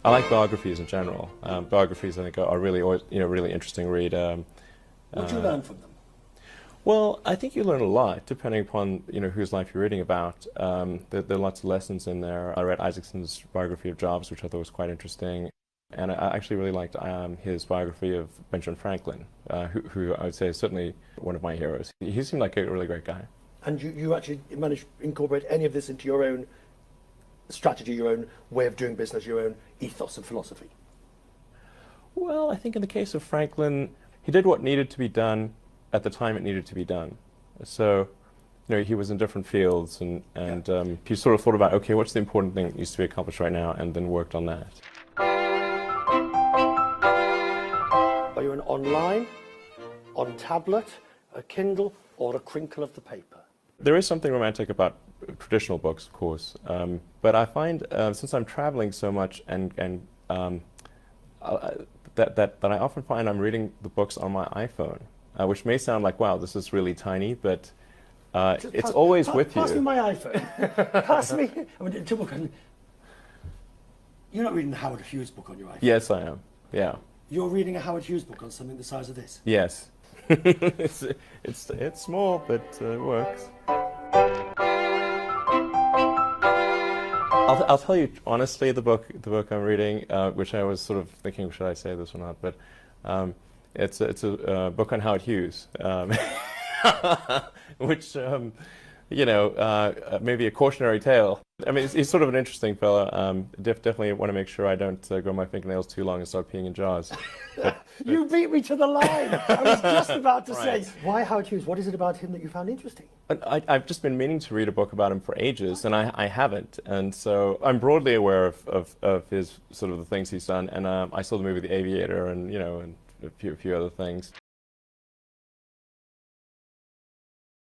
I like biographies in general. Biographies, I think, are really, really interesting read. What do you learn from them? Well, I think you learn a lot depending upon whose life you're reading about. There are lots of lessons in there. I read Isaacson's biography of Jobs, which I thought was quite interesting, and I actually really liked his biography of Benjamin Franklin, who I would say is certainly one of my heroes. He seemed like a really great guy. And you actually managed to incorporate any of this into your own strategy, your own way of doing business, your own ethos and philosophy? Well, I think in the case of Franklin, he did what needed to be done at the time it needed to be done. So, he was in different fields, and he sort of thought about, okay, what's the important thing that needs to be accomplished right now, and then worked on that. Are you an online, on tablet, a Kindle, or a crinkle of the paper? There is something romantic about traditional books, of course, but I find since I'm traveling so much that I often find I'm reading the books on my iPhone, which may sound like, wow, this is really tiny, but it's always with you. Pass me my iPhone. Pass me. You're not reading the Howard Hughes book on your iPhone. Yes, I am. Yeah. You're reading a Howard Hughes book on something the size of this. Yes. it's small, but it works. I'll tell you honestly, the book I'm reading, which I was sort of thinking, should I say this or not? But it's a book on Howard Hughes, which maybe a cautionary tale. I mean, he's sort of an interesting fellow. Definitely want to make sure I don't grow my fingernails too long and start peeing in jars. But you beat me to the line. I was just about to Right. say, why Howard Hughes? What is it about him that you found interesting? I've just been meaning to read a book about him for ages, and I haven't. And so I'm broadly aware of his sort of the things he's done. And I saw the movie The Aviator, and and a few other things.